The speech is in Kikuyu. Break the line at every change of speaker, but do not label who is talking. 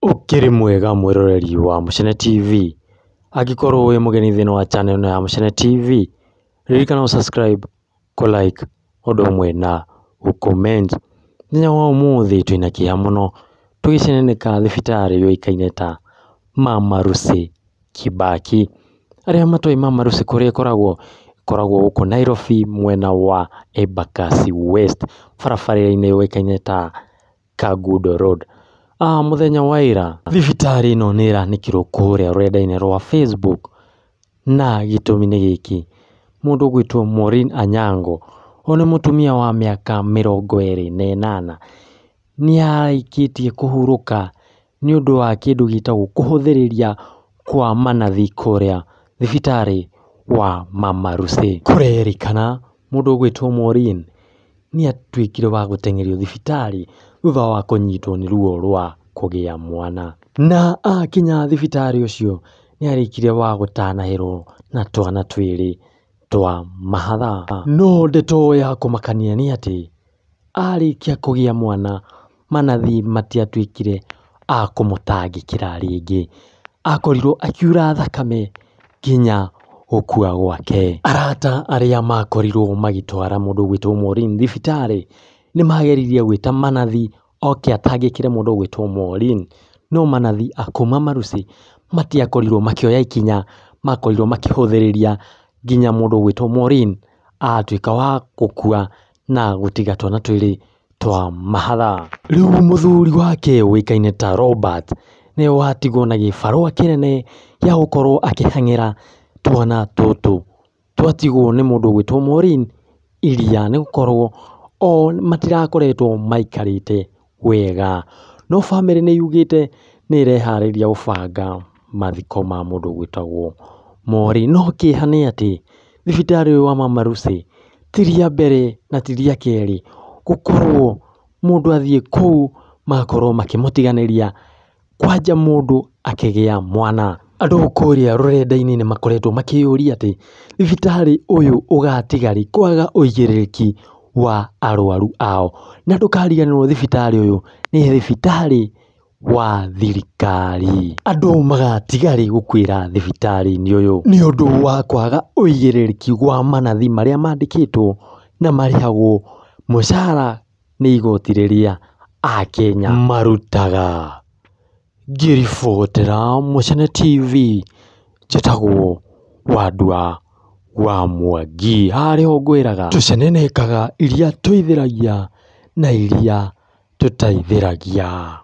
Ukiri mwega mwiroreri wa Mucene TV, angĩkorwo wĩ mũgeni thĩinĩ wa channel ĩno ya Mucene TV, ririkana subscribe, like ũndũ ũmwe na comment. Mũthenya wa ũmũthĩ twĩna kĩeha mũno tũgĩceneneka thibitarĩ yũĩkaine ta Mama Lucy Kibaki. Arĩa matoĩ Mama Lucy kũrĩa ĩkoragwo gũkũ Nairobi mwena wa Embakasi West, barabara-inĩ yũĩkaine ta Kagudo Road. Mũthenya wa ira thibitarĩ ĩno nĩ ĩranĩkirwo kũrĩa rũrenda-inĩ rwa Facebook, na gĩtũmi nĩ gĩkĩ: mũndũ ũgwĩtwo Maureen Anyango, ũyũ nĩ mũtumia wa mĩaka 28, nĩ arĩkĩtie kũhurũka nĩ ũndũ wa kĩndũ gĩtagwo kũhũthĩrĩria kwa manathi kũrĩa thibitarĩ wa Mama Lucy. Kũrerĩkana mũndũ ũgwĩtwo Maureen nĩ atuĩkire wa gũteng'erio thibitarĩ thutha wa kũnyitwo nĩ ruo rwa kũgĩa mwana, na akinya thibitarĩ ũcio nĩ arĩkire wa gũtanahĩrwo na twana twĩrĩ twa mahatha. No ndeto ya kũmakania nĩ atĩ arĩkia kũgĩa mwana, manathi matiatuĩkire a kũmũtangĩkĩra rĩngĩ, akorirwo akiura thakame nginya gũkua gwake. Arata arĩa makorirwo magĩtwara mũndũ ũgwĩtwo Maureen thibitarĩ nĩ mageririe gwĩta manathi oke atangĩkĩre mũndũ ũgwĩtwo Maureen, no manathi a kuma Mama Lucy matiakorirwo makĩoya ikinya, makorirwo makĩhũthĩrĩria nginya mũndũ ũgwĩtwo Maureen atuĩka wa gũkua na gũtiga twana twĩrĩ twa mahatha. Rĩu mũthuri wake ũĩkaine ta Robert nĩ watigwo na gĩbarũa kĩnene gĩa gũkorwo akĩhang'ĩra twana tũtũ twatigwo nĩ mũndũ ũgwĩtwo Maureen iria, nĩ gũkorwo o matirakoretwo maikarĩte wega, no bamĩrĩ nĩ yugĩte nĩ ĩreharĩria gũbanga mathiko ma mũndũ ũgwĩtagwo Maureen. No kĩeha nĩ atĩ thibitarĩ ũyũ wa Mama Lucy ti rĩa mbere na ti rĩa kerĩ gũkorwo mũndũ athiĩ kũu magakorwo makĩmũtiganĩria, kwanja mũndũ akĩgĩa mwana. Andũ kũrĩa rũrenda-inĩ nĩ makoretwo makĩyũria atĩ thibitarĩ ũyũ ũgatiga rĩ kwaga ũigĩrĩrĩki wa arwaru ao, na ndũkariganĩrwo thibitarĩ ũyũ nĩ thibitarĩ wa thirikari. Andũ magatiga rĩ gũkuĩra thibitarĩ-inĩ ũyũ nĩ ũndũ wa kwaga ũigĩrĩrĩki wa manathi marĩa mandĩkĩtwo na marĩhagwo mũcara nĩ igoti rĩrĩa Akenya marutaga. Ngĩribotera Mucene TV, njĩtagwo Wandua wa Mwangi, harĩa ho ngwĩraga tũcenenekaga iria tũithĩragia na iria tũtaithĩragia.